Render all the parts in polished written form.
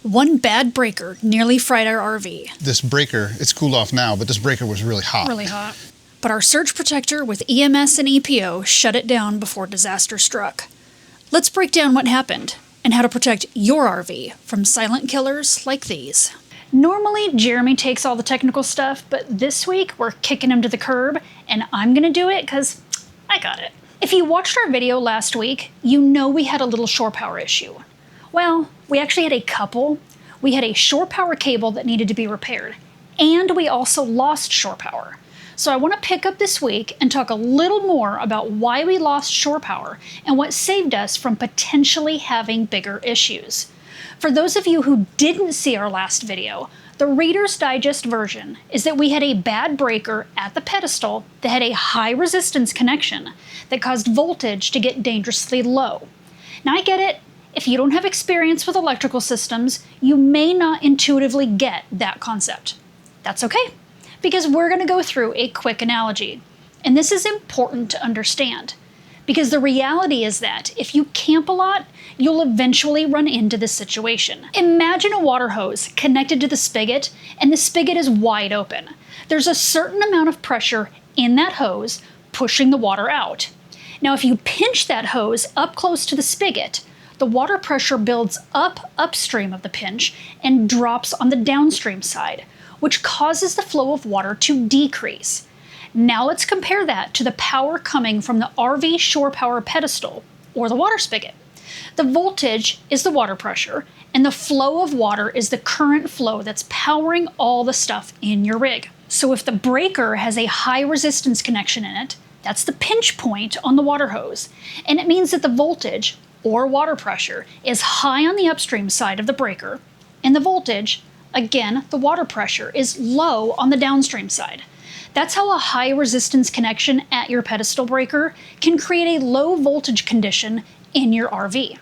One bad breaker nearly fried our RV. This breaker, it's cooled off now, but this breaker was really hot. Really hot. But our surge protector with EMS and EPO shut it down before disaster struck. Let's break down what happened and how to protect your RV from silent killers like these. Normally, Jeremy takes all the technical stuff, but this week we're kicking him to the curb, and I'm gonna do it because I got it. If you watched our video last week, you know we had a little shore power issue. Well, we actually had a couple. We had a shore power cable that needed to be repaired, and we also lost shore power. So I want to pick up this week and talk a little more about why we lost shore power and what saved us from potentially having bigger issues. For those of you who didn't see our last video, the Reader's Digest version is that we had a bad breaker at the pedestal that had a high resistance connection that caused voltage to get dangerously low. Now I get it. If you don't have experience with electrical systems, you may not intuitively get that concept. That's okay, because we're going to go through a quick analogy. And this is important to understand, because the reality is that if you camp a lot, you'll eventually run into this situation. Imagine a water hose connected to the spigot, and the spigot is wide open. There's a certain amount of pressure in that hose pushing the water out. Now, if you pinch that hose up close to the spigot, the water pressure builds up upstream of the pinch and drops on the downstream side, which causes the flow of water to decrease. Now let's compare that to the power coming from the RV shore power pedestal, or the water spigot. The voltage is the water pressure, and the flow of water is the current flow that's powering all the stuff in your rig. So if the breaker has a high resistance connection in it, that's the pinch point on the water hose, and it means that the voltage, or water pressure, is high on the upstream side of the breaker, and the voltage, again, the water pressure, is low on the downstream side. That's how a high resistance connection at your pedestal breaker can create a low voltage condition in your RV.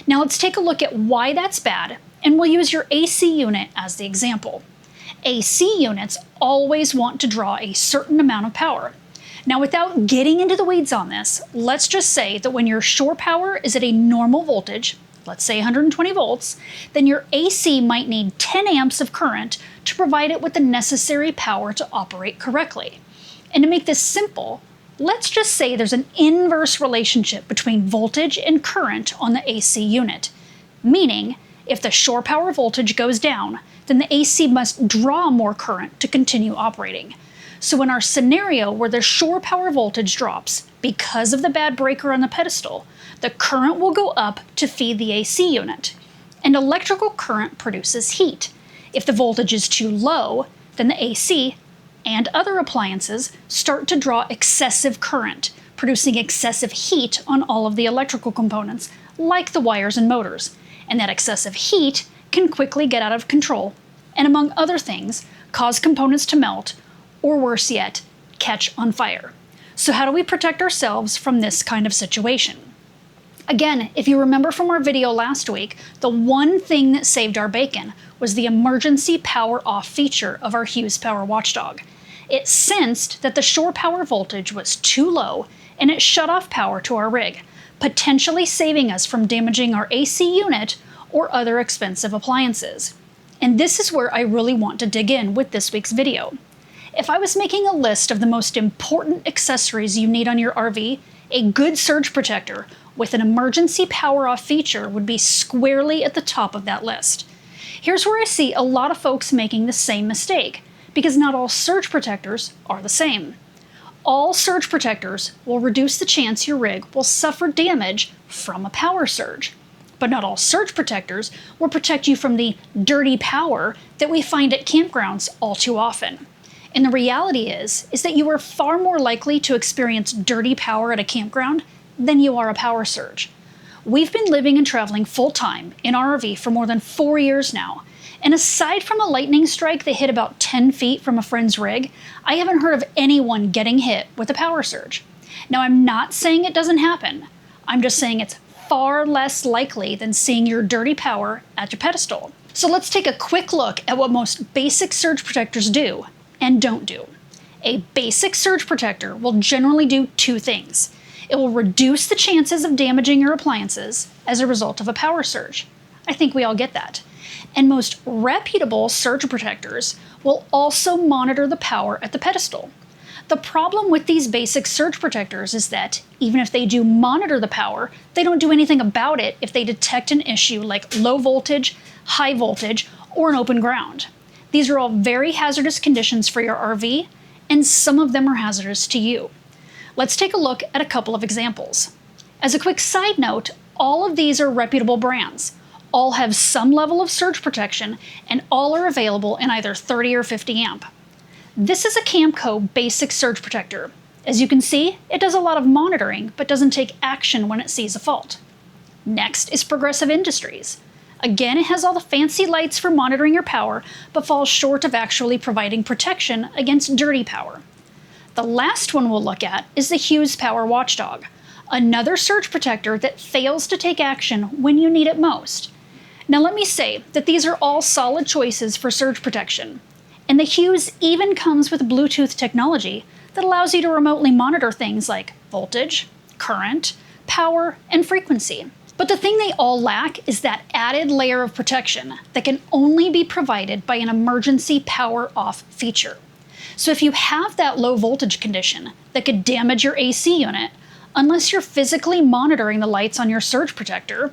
Now let's take a look at why that's bad, and we'll use your AC unit as the example. AC units always want to draw a certain amount of power. Now, without getting into the weeds on this, let's just say that when your shore power is at a normal voltage, let's say 120 volts, then your AC might need 10 amps of current to provide it with the necessary power to operate correctly. And to make this simple, let's just say there's an inverse relationship between voltage and current on the AC unit, meaning if the shore power voltage goes down, then the AC must draw more current to continue operating. So in our scenario where the shore power voltage drops because of the bad breaker on the pedestal, the current will go up to feed the AC unit. And electrical current produces heat. If the voltage is too low, then the AC and other appliances start to draw excessive current, producing excessive heat on all of the electrical components, like the wires and motors. And that excessive heat can quickly get out of control, and among other things, cause components to melt, or worse yet, catch on fire. So how do we protect ourselves from this kind of situation? Again, if you remember from our video last week, the one thing that saved our bacon was the emergency power off feature of our Hughes Power Watchdog. It sensed that the shore power voltage was too low, and it shut off power to our rig, potentially saving us from damaging our AC unit or other expensive appliances. And this is where I really want to dig in with this week's video. If I was making a list of the most important accessories you need on your RV, a good surge protector with an emergency power off feature would be squarely at the top of that list. Here's where I see a lot of folks making the same mistake, because not all surge protectors are the same. All surge protectors will reduce the chance your rig will suffer damage from a power surge. But not all surge protectors will protect you from the dirty power that we find at campgrounds all too often. And the reality is that you are far more likely to experience dirty power at a campground than you are a power surge. We've been living and traveling full-time in our RV for more than 4 years now, and aside from a lightning strike that hit about 10 feet from a friend's rig, I haven't heard of anyone getting hit with a power surge. Now, I'm not saying it doesn't happen. I'm just saying it's far less likely than seeing your dirty power at your pedestal. So let's take a quick look at what most basic surge protectors do and don't do. A basic surge protector will generally do two things. It will reduce the chances of damaging your appliances as a result of a power surge. I think we all get that. And most reputable surge protectors will also monitor the power at the pedestal. The problem with these basic surge protectors is that even if they do monitor the power, they don't do anything about it if they detect an issue like low voltage, high voltage, or an open ground. These are all very hazardous conditions for your RV, and some of them are hazardous to you. Let's take a look at a couple of examples. As a quick side note, all of these are reputable brands. All have some level of surge protection, and all are available in either 30 or 50 amp. This is a Camco basic surge protector. As you can see, it does a lot of monitoring, but doesn't take action when it sees a fault. Next is Progressive Industries. Again, it has all the fancy lights for monitoring your power, but falls short of actually providing protection against dirty power. The last one we'll look at is the THIS Power Watchdog, another surge protector that fails to take action when you need it most. Now let me say that these are all solid choices for surge protection, and the THIS even comes with Bluetooth technology that allows you to remotely monitor things like voltage, current, power, and frequency. But the thing they all lack is that added layer of protection that can only be provided by an emergency power off feature. So if you have that low voltage condition that could damage your AC unit, unless you're physically monitoring the lights on your surge protector,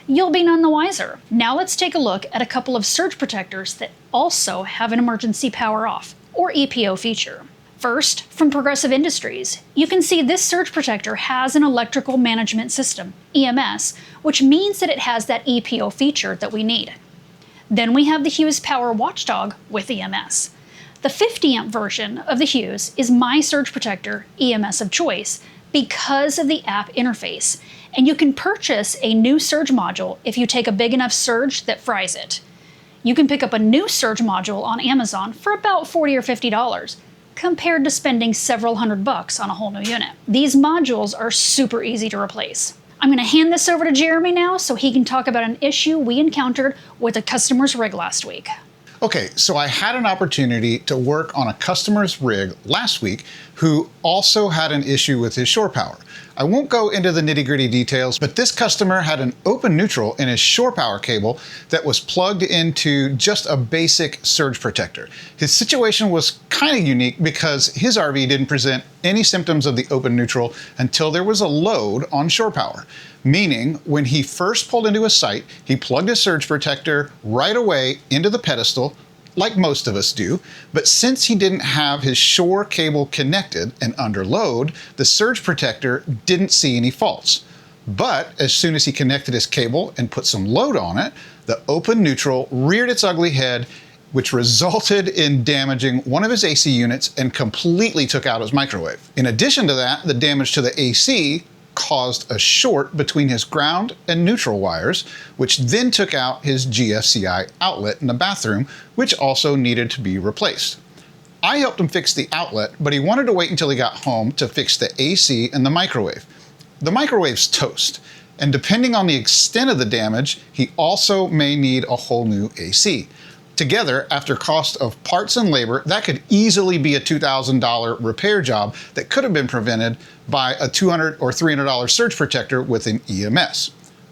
you'll be none the wiser. Now let's take a look at a couple of surge protectors that also have an emergency power off, or EPO feature. First, from Progressive Industries, you can see this surge protector has an electrical management system, EMS, which means that it has that EPO feature that we need. Then we have the THIS Power Watchdog with EMS. The 50 amp version of the THIS is my surge protector EMS of choice because of the app interface, and you can purchase a new surge module if you take a big enough surge that fries it. You can pick up a new surge module on Amazon for about $40 or $50, compared to spending several $100 on a whole new unit. These modules are super easy to replace. I'm going to hand this over to Jeremy now so he can talk about an issue we encountered with a customer's rig last week. Okay, so I had an opportunity to work on a customer's rig last week who also had an issue with his shore power. I won't go into the nitty-gritty details, but this customer had an open neutral in his shore power cable that was plugged into just a basic surge protector. His situation was kind of unique because his RV didn't present any symptoms of the open neutral until there was a load on shore power. Meaning, when he first pulled into a site, he plugged his surge protector right away into the pedestal, like most of us do, but since he didn't have his shore cable connected and under load, the surge protector didn't see any faults. But as soon as he connected his cable and put some load on it, the open neutral reared its ugly head, which resulted in damaging one of his AC units and completely took out his microwave. In addition to that, the damage to the AC caused a short between his ground and neutral wires, which then took out his GFCI outlet in the bathroom, which also needed to be replaced. I helped him fix the outlet, but he wanted to wait until he got home to fix the AC and the microwave. The microwave's toast, and depending on the extent of the damage, he also may need a whole new AC. Together, after cost of parts and labor, that could easily be a $2,000 repair job that could have been prevented by a $200 or $300 surge protector with an EMS.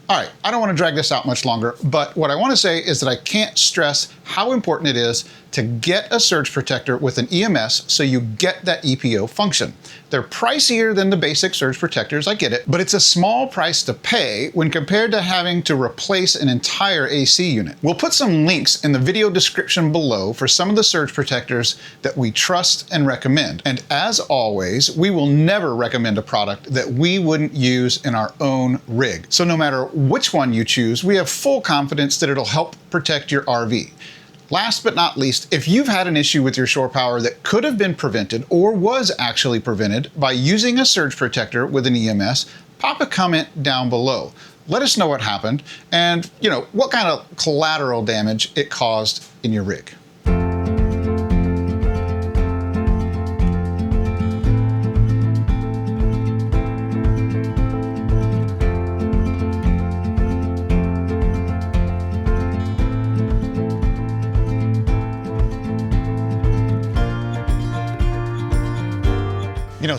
All right, I don't want to drag this out much longer, but what I want to say is that I can't stress how important it is to get a surge protector with an EMS so you get that EPO function. They're pricier than the basic surge protectors, I get it, but it's a small price to pay when compared to having to replace an entire AC unit. We'll put some links in the video description below for some of the surge protectors that we trust and recommend. And as always, we will never recommend a product that we wouldn't use in our own rig. So no matter which one you choose, we have full confidence that it'll help protect your RV. Last but not least, if you've had an issue with your shore power that could have been prevented or was actually prevented by using a surge protector with an EMS, pop a comment down below. Let us know what happened and, what kind of collateral damage it caused in your rig.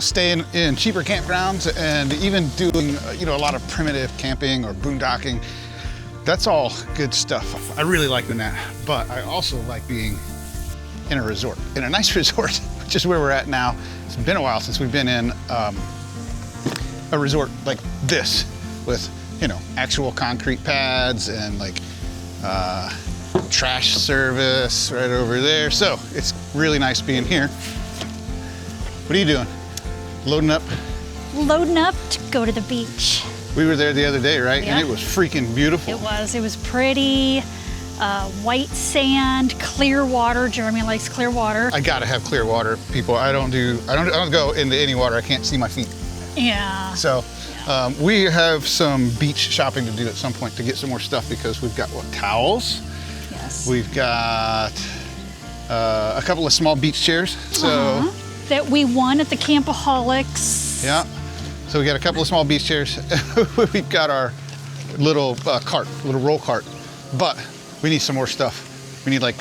Staying in cheaper campgrounds and even doing, a lot of primitive camping or boondocking, that's all good stuff. I really like doing that, but I also like being in a resort, in a nice resort, which is where we're at now. It's been a while since we've been in a resort like this with, you know, actual concrete pads and like trash service right over there. So it's really nice being here. What are you doing? Loading up? Loading up to go to the beach. We were there the other day, right? Yeah. And it was freaking beautiful. It was pretty. White sand, clear water. Jeremy likes clear water. I gotta have clear water, people. I don't go into any water. I can't see my feet. Yeah. So we have some beach shopping to do at some point to get some more stuff because we've got what, towels? Yes. We've got a couple of small beach chairs. So that we won at the Campaholics. yeah. So we got a couple of small beach chairs. We've got our little little roll cart, but we need some more stuff. We need like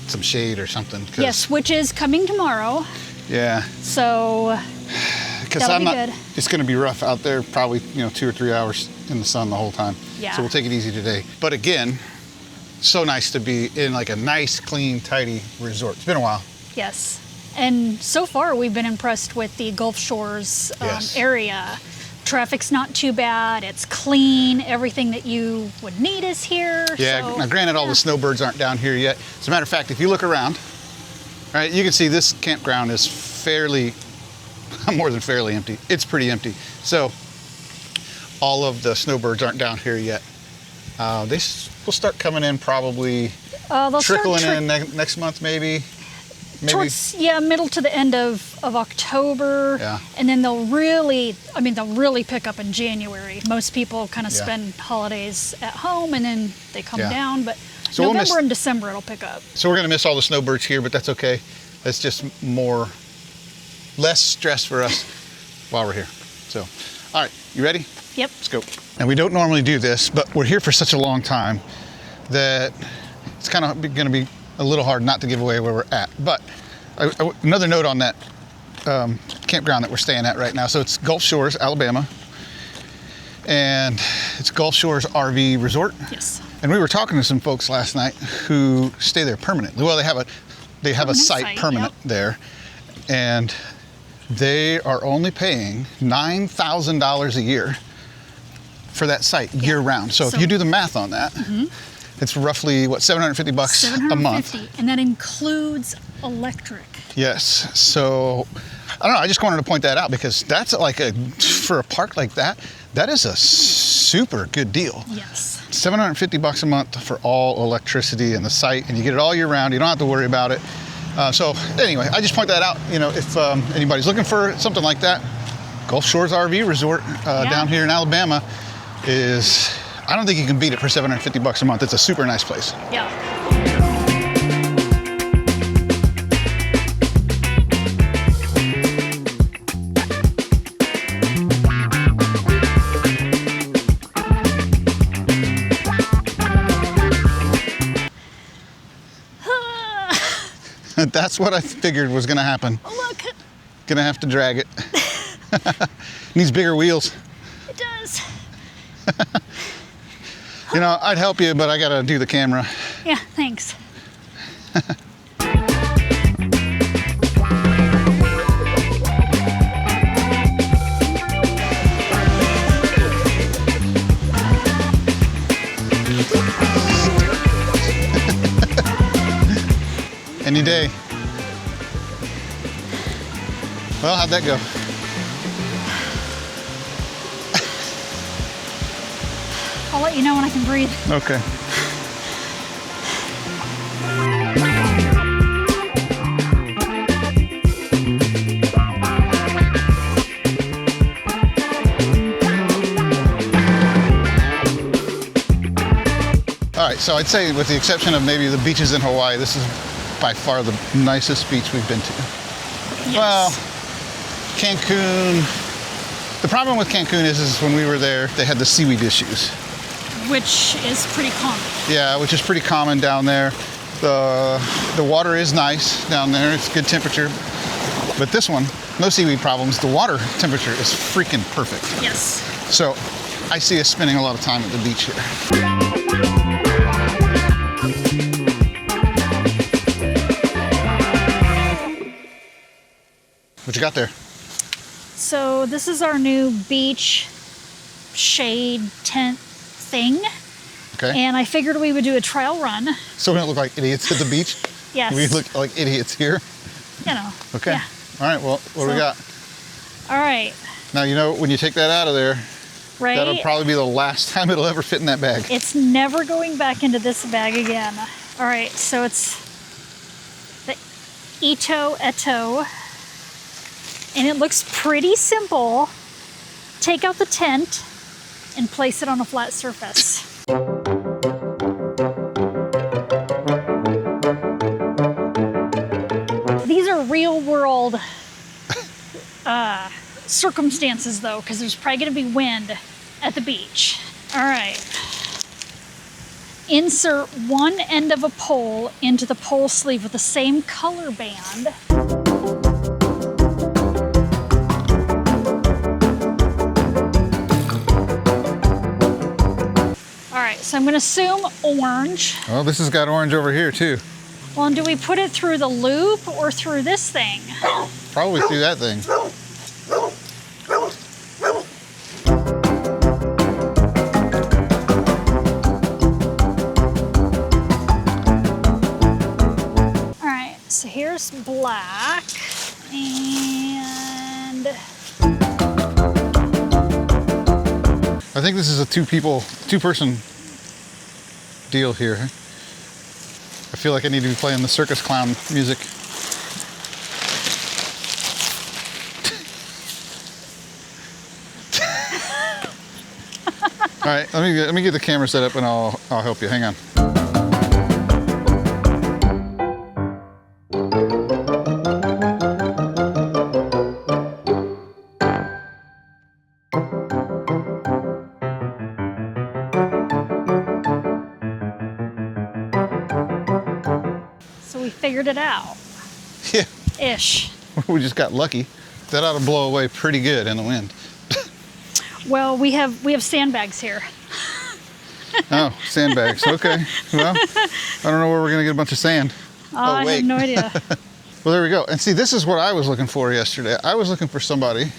some shade or something. Yes, which is coming tomorrow. Yeah. So that'll be good. It's going to be rough out there, probably 2 or 3 hours in the sun the whole time. Yeah. So we'll take it easy today. But again, so nice to be in like a nice, clean, tidy resort. It's been a while. Yes. And so far we've been impressed with the Gulf Shores Yes. area. Traffic's not too bad. It's clean. Everything that you would need is here. Yeah, so, now granted, all the snowbirds aren't down here yet. As a matter of fact, if you look around, right, you can see this campground is fairly, more than fairly empty. It's pretty empty. So all of the snowbirds aren't down here yet. They will start coming in probably, they'll trickling start in next month maybe. towards middle to the end of October. Yeah. And then they'll really pick up in January. Most people kind of Yeah. spend holidays at home and then they come Yeah. down, but So we'll November and December it'll pick up. So we're gonna miss all the snowbirds here, but that's okay. That's just less stress for us while we're here. So, all right, you ready? Yep. Let's go. And we don't normally do this, but we're here for such a long time that it's kind of gonna be a little hard not to give away where we're at. But another note on that campground that we're staying at right now. So it's Gulf Shores, Alabama, and it's Gulf Shores RV Resort. Yes. And we were talking to some folks last night who stay there permanently. Well, they have a site permanent there, and they are only paying $9,000 a year for that site year round. So if you do the math on that, it's roughly what, $750 a month. And that includes electric. Yes. So I don't know. I just wanted to point that out because that's like for a park like that, that is a super good deal. Yes. $750 a month for all electricity and the site, and you get it all year round. You don't have to worry about it. So anyway, I just point that out. If anybody's looking for something like that, Gulf Shores RV Resort down here in Alabama is, I don't think you can beat it for $750 a month. It's a super nice place. Yeah. That's what I figured was going to happen. Look, Gonna have to drag it. Needs bigger wheels. it does. I'd help you, but I gotta do the camera. Yeah, thanks. Any day. Well, how'd that go? I'll let you know when I can breathe. Okay. All right, so I'd say with the exception of maybe the beaches in Hawaii, this is by far the nicest beach we've been to. Yes. Well, Cancun, the problem with Cancun is when we were there, they had the seaweed issues. Which is pretty common. Yeah, which is pretty common down there. The water is nice down there, it's good temperature. But this one, no seaweed problems. The water temperature is freaking perfect. Yes. So I see us spending a lot of time at the beach here. you got there? So this is our new beach shade tent thing. Okay. And I figured we would do a trial run. So we don't look like idiots at the beach? Yes. We look like idiots here? You know. Okay. Yeah. All right, well, what do we got? All right. Now, you know, when you take that out of there, Right? that'll probably be the last time it'll ever fit in that bag. It's never going back into this bag again. All right, so it's the EPO, and it looks pretty simple. Take out the tent and place it on a flat surface. These are real world circumstances though, because there's probably going to be wind at the beach. All right. Insert one end of a pole into the pole sleeve with the same color band. All right, so I'm going to assume orange. Oh, this has got orange over here too. Well, and do we put it through the loop or through this thing? Probably through that thing. All right, so here's black and I think this is a two-person deal here. I feel like I need to be playing the circus clown music. All right, let me get the camera set up and I'll help you. Hang on. so we figured it out. Yeah, Ish. we just got lucky. That ought to blow away pretty good in the wind. Well, we have sandbags here. Oh, sandbags. Okay. Well, I don't know where we're gonna get a bunch of sand. I wait. have no idea. Well, there we go. And see, this is what I was looking for yesterday. I was looking for somebody,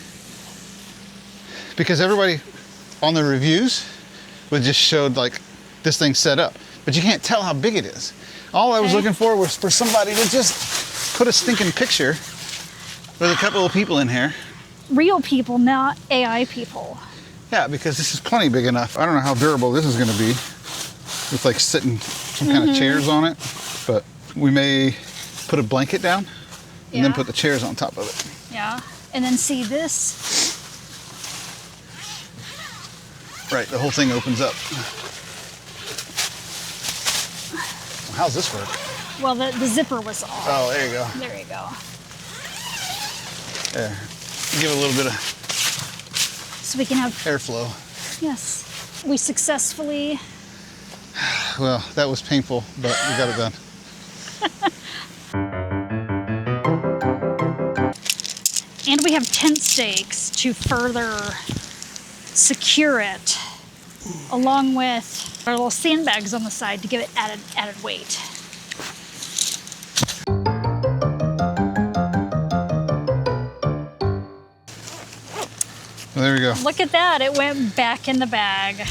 because everybody on the reviews would just showed like this thing set up, but you can't tell how big it is. All I was looking for was for somebody to just put a stinking picture with a couple of people in here. Real people, not AI people. Yeah, because this is plenty big enough. I don't know how durable this is going to be with like sitting some kind of chairs on it, but we may put a blanket down and then Yeah. put the chairs on top of it. Yeah. And then see this. Right, the whole thing opens up. Well, how's this work? Well, the zipper was off. Oh, there you go. There you go. There. Give it a little bit of So we can have, airflow. yes. We successfully, Well, that was painful, but we got it done. and we have tent stakes to further secure it, along with our little sandbags on the side to give it added weight. Well, there we go. Look at that, it went back in the bag.